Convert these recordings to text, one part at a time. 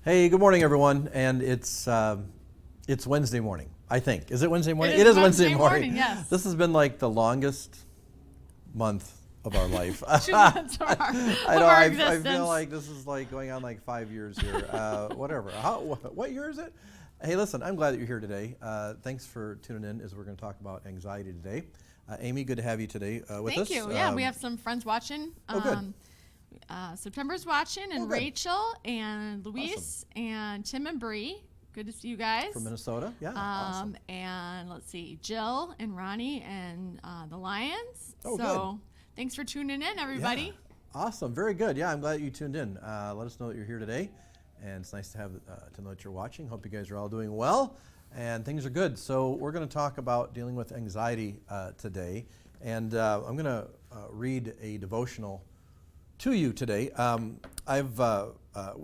Hey, good morning, everyone. And it's Wednesday morning, I think. Is it Wednesday morning? It is Wednesday morning, yes. This has been like the longest month of our life. 2 months of our, I existence. feel like this is like going on like 5 years here. Whatever. What year is it? Hey, listen, I'm glad that you're here today. Thanks for tuning in as we're going to talk about anxiety today. Amy, good to have you today with us. Thank you. Yeah, we have some friends watching. Good. September's watching, and good. Rachel and Luis and Tim and Bree. Good to see you guys. From Minnesota. Yeah, awesome. And let's see, Jill and Ronnie and the Lions. Oh, so thanks for tuning in, everybody. Yeah. Awesome. Very good. Yeah, I'm glad you tuned in. Let us know that you're here today. And it's nice to have to know that you're watching. Hope you guys are all doing well and things are good. So we're going to talk about dealing with anxiety today. And I'm going to read a devotional to you today.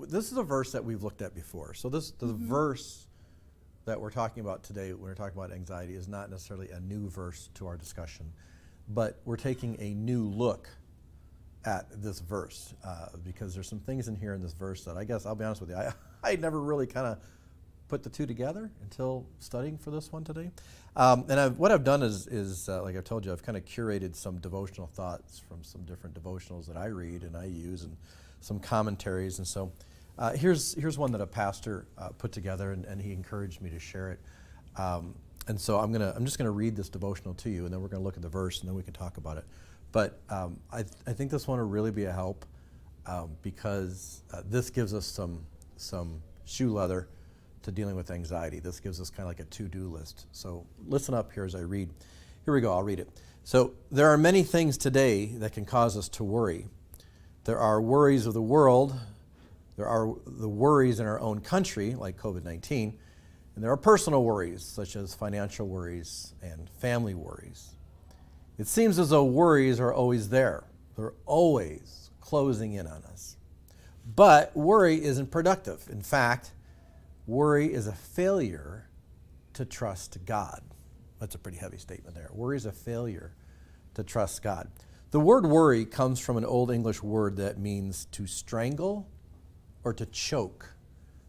This is a verse that we've looked at before. So the verse that we're talking about today, when we're talking about anxiety, is not necessarily a new verse to our discussion, but we're taking a new look at this verse because there's some things in here in this verse that I guess, I'll be honest with you, I never really kind of put the two together until studying for this one today. What I've done is like I've told you, I've kind of curated some devotional thoughts from some different devotionals that I read and I use and some commentaries. And so here's one that a pastor put together and he encouraged me to share it. And so I'm just gonna read this devotional to you and then we're gonna look at the verse and then we can talk about it. But I think this one will really be a help because this gives us some shoe leather to dealing with anxiety. This gives us kind of like a to-do list. So listen up here as I read. Here we go, I'll read it. So there are many things today that can cause us to worry. There are worries of the world. There are the worries in our own country, like COVID-19. And there are personal worries, such as financial worries and family worries. It seems as though worries are always there. They're always closing in on us. But worry isn't productive. In fact, worry is a failure to trust God. That's a pretty heavy statement there. Worry is a failure to trust God. The word worry comes from an Old English word that means to strangle or to choke.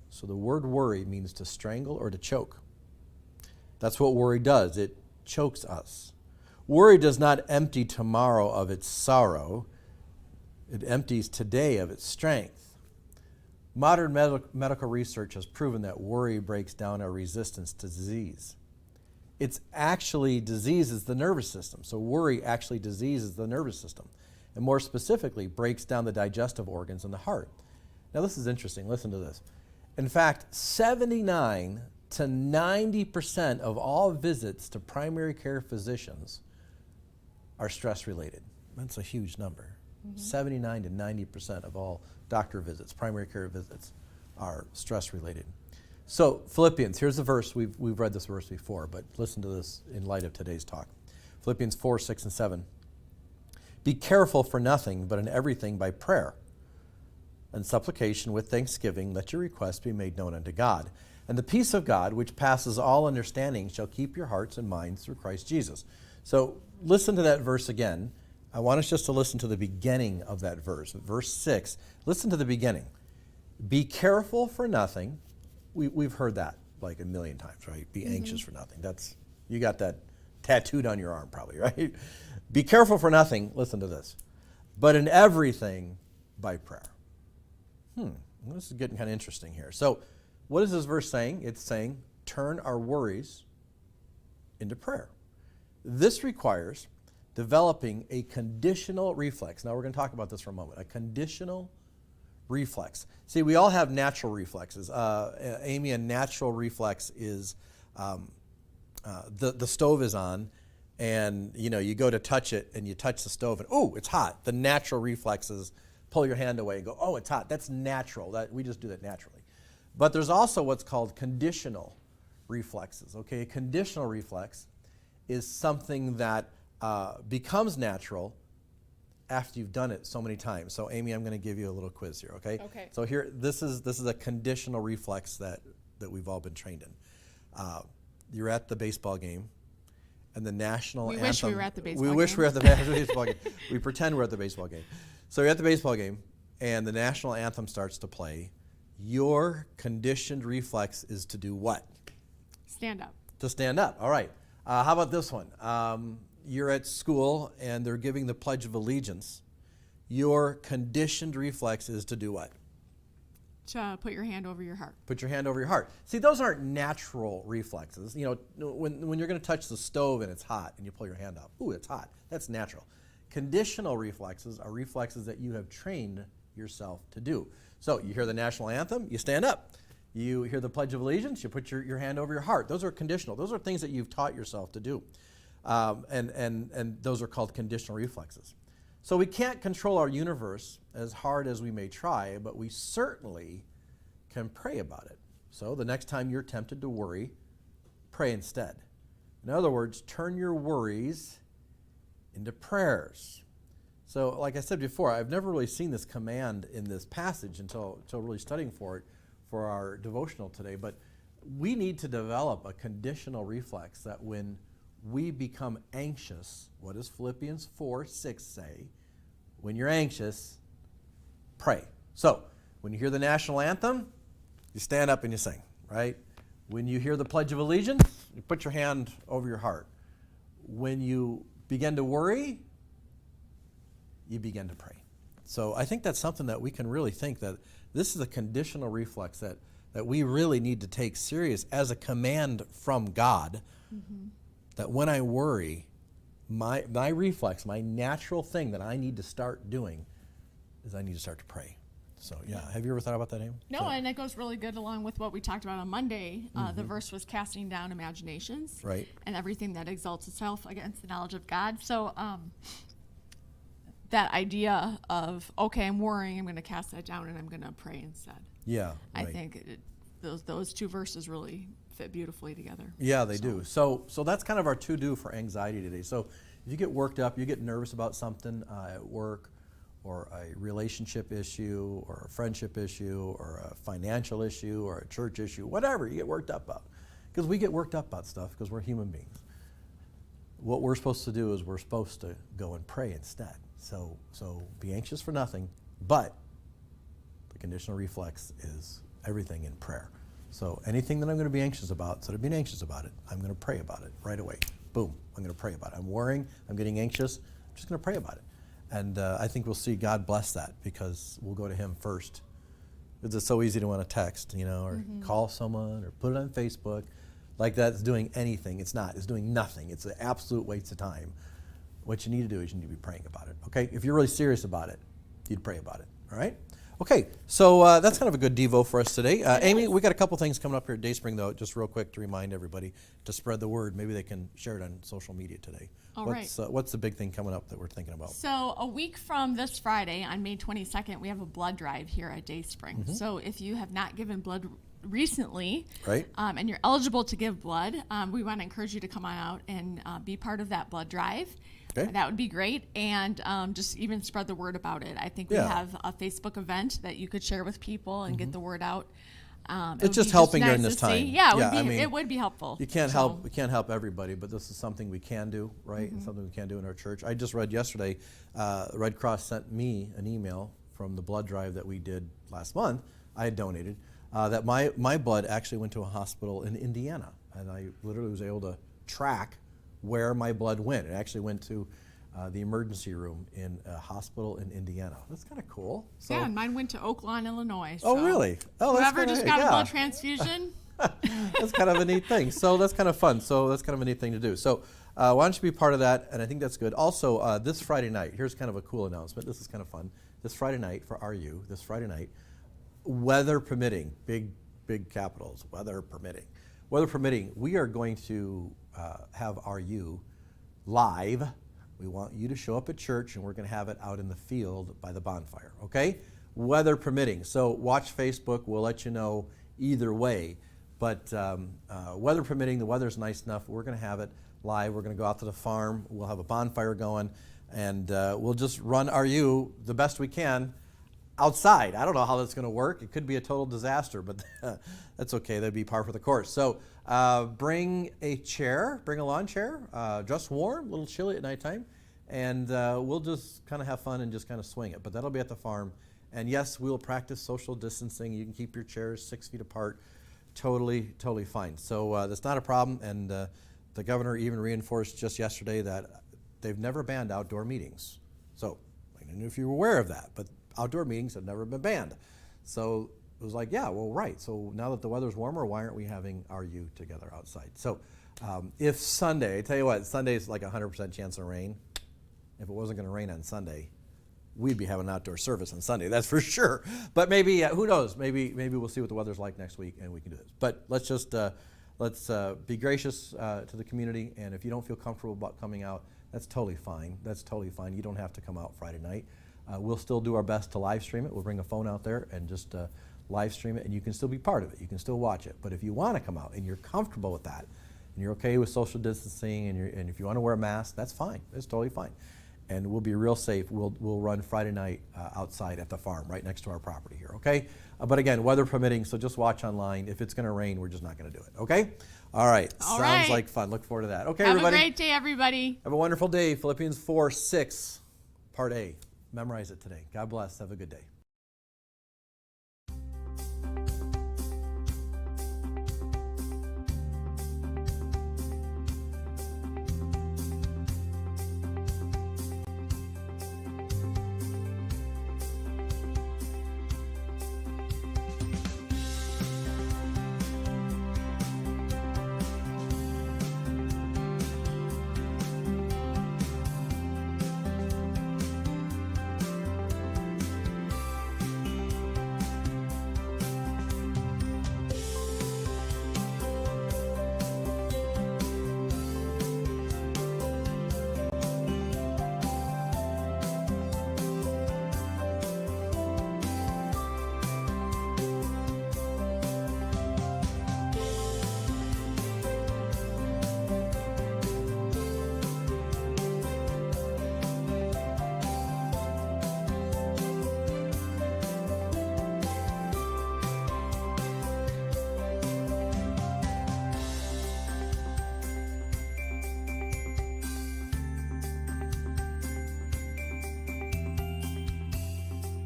So the word worry means to strangle or to choke. That's what worry does. It chokes us. Worry does not empty tomorrow of its sorrow. It empties today of its strength. Modern medical research has proven that worry breaks down our resistance to disease. It's actually diseases the nervous system. So worry actually diseases the nervous system. And more specifically, breaks down the digestive organs and the heart. Now this is interesting. Listen to this. In fact, 79 to 90% of all visits to primary care physicians are stress-related. That's a huge number. 79 to 90% of all doctor visits, primary care visits, are stress-related. So Philippians, here's the verse. We've read this verse before, but listen to this in light of today's talk. Philippians 4, 6, and 7. Be careful for nothing, but in everything by prayer and supplication with thanksgiving, let your requests be made known unto God. And the peace of God, which passes all understanding, shall keep your hearts and minds through Christ Jesus. So listen to that verse again. I want us just to listen to the beginning of that verse. Verse 6, listen to the beginning. Be careful for nothing. We've heard that like a million times, right? Be anxious for nothing. You got that tattooed on your arm probably, right? Be careful for nothing. Listen to this. But in everything by prayer. This is getting kind of interesting here. So what is this verse saying? It's saying turn our worries into prayer. This requires developing a conditional reflex. Now we're going to talk about this for a moment. A conditional reflex. See, we all have natural reflexes. Amy, a natural reflex is the stove is on, and you go to touch it, and you touch the stove, and oh, it's hot. The natural reflex is pull your hand away and go, oh, it's hot. That's natural. We just do that naturally. But there's also what's called conditional reflexes. Okay, a conditional reflex is something that becomes natural after you've done it so many times. So Amy, I'm going to give you a little quiz here, okay? Okay. So here, this is a conditional reflex that we've all been trained in. You're at the baseball game, and the national anthem. We wish we were at the baseball game. We wish we were at the baseball game. We pretend we're at the baseball game. So you're at the baseball game, and the national anthem starts to play. Your conditioned reflex is to do what? Stand up. To stand up. All right. How about this one? You're at school and they're giving the Pledge of Allegiance. Your conditioned reflex is to do what? To put your hand over your heart. Put your hand over your heart. See, those aren't natural reflexes. You know, when you're going to touch the stove and it's hot and you pull your hand up, ooh, it's hot. That's natural. Conditional reflexes are reflexes that you have trained yourself to do. So you hear the national anthem, you stand up. You hear the Pledge of Allegiance, you put your hand over your heart. Those are conditional. Those are things that you've taught yourself to do. And those are called conditional reflexes. So we can't control our universe as hard as we may try, but we certainly can pray about it. So the next time you're tempted to worry, pray instead. In other words, turn your worries into prayers. So like I said before, I've never really seen this command in this passage until really studying for it for our devotional today, but we need to develop a conditional reflex that when we become anxious, what does Philippians 4:6 say? When you're anxious, pray. So, when you hear the national anthem, you stand up and you sing, right? When you hear the Pledge of Allegiance, you put your hand over your heart. When you begin to worry, you begin to pray. So I think that's something that we can really think that this is a conditional reflex that we really need to take serious as a command from God. Mm-hmm. That when I worry, my reflex, my natural thing that I need to start doing is I need to start to pray. So, yeah. Have you ever thought about that, Amy? No, and it goes really good along with what we talked about on Monday. The verse was casting down imaginations. Right. And everything that exalts itself against the knowledge of God. So, that idea of, okay, I'm worrying, I'm going to cast that down and I'm going to pray instead. Yeah, I right. think those two verses really fit beautifully together. Yeah, they do. So that's kind of our to-do for anxiety today. So if you get worked up, you get nervous about something at work or a relationship issue or a friendship issue or a financial issue or a church issue, whatever you get worked up about. Because we get worked up about stuff because we're human beings. What we're supposed to do is we're supposed to go and pray instead. So be anxious for nothing, but the conditional reflex is everything in prayer. So anything that I'm going to be anxious about, instead of being anxious about it, I'm going to pray about it right away. Boom, I'm going to pray about it. I'm worrying, I'm getting anxious, I'm just going to pray about it. And I think we'll see God bless that because we'll go to Him first. Because it's so easy to want to text, or call someone or put it on Facebook. Like that's doing anything. It's not. It's doing nothing. It's an absolute waste of time. What you need to do is you need to be praying about it, okay? If you're really serious about it, you'd pray about it, all right? Okay, so that's kind of a good Devo for us today. Amy, we got a couple things coming up here at Dayspring, though, just real quick to remind everybody to spread the word. Maybe they can share it on social media today. What's the big thing coming up that we're thinking about? So a week from this Friday, on May 22nd, we have a blood drive here at Dayspring. Mm-hmm. So if you have not given blood recently, right, and you're eligible to give blood, we want to encourage you to come on out and be part of that blood drive. Okay. That would be great, and just even spread the word about it. I think we have a Facebook event that you could share with people and get the word out. It's just helping during this time. It would be helpful. We can't help everybody, but this is something we can do, right? And something we can do in our church. I just read yesterday, Red Cross sent me an email from the blood drive that we did last month. I had donated that my blood actually went to a hospital in Indiana, and I literally was able to track where my blood went. It actually went to the emergency room in a hospital in Indiana. That's kind of cool. So, and mine went to Oak Lawn, Illinois. So oh, really? Oh, that's whoever just got a blood transfusion. That's kind of a neat thing. So that's kind of fun. So that's kind of a neat thing to do. So why don't you be part of that? And I think that's good. Also, this Friday night, here's kind of a cool announcement. This is kind of fun. This Friday night for RU, weather permitting, big capitals, weather permitting, we are going to have RU live. We want you to show up at church, and we're going to have it out in the field by the bonfire, okay? Weather permitting. So watch Facebook. We'll let you know either way. But weather permitting, the weather's nice enough. We're going to have it live. We're going to go out to the farm. We'll have a bonfire going, and we'll just run RU the best we can outside. I don't know how that's going to work. It could be a total disaster, but that's okay. That'd be par for the course. So bring a lawn chair, dress warm, a little chilly at nighttime, and we'll just kind of have fun and just kind of swing it. But that'll be at the farm, And yes, we'll practice social distancing. You can keep your chairs 6 feet apart. Totally fine. So that's not a problem. And the governor even reinforced just yesterday that they've never banned outdoor meetings. So I don't know if you were aware of that, but outdoor meetings have never been banned. So it was like, yeah, well, right. So now that the weather's warmer, why aren't we having our U together outside? So if Sunday, I tell you what, Sunday's like 100% chance of rain. If it wasn't going to rain on Sunday, we'd be having an outdoor service on Sunday, that's for sure. But maybe, who knows? Maybe we'll see what the weather's like next week and we can do this. But let's just be gracious to the community. And if you don't feel comfortable about coming out, that's totally fine. That's totally fine. You don't have to come out Friday night. We'll still do our best to live stream it. We'll bring a phone out there and just live stream it, and you can still be part of it. You can still watch it. But if you want to come out and you're comfortable with that, and you're okay with social distancing, and if you want to wear a mask, that's fine. That's totally fine. And we'll be real safe. We'll run Friday night outside at the farm right next to our property here, okay? But again, weather permitting, so just watch online. If it's going to rain, we're just not going to do it, okay? All right. Sounds like fun. Look forward to that. Okay, everybody. Have a great day, everybody. Have a wonderful day. Philippians 4:6, Part A. Memorize it today. God bless. Have a good day.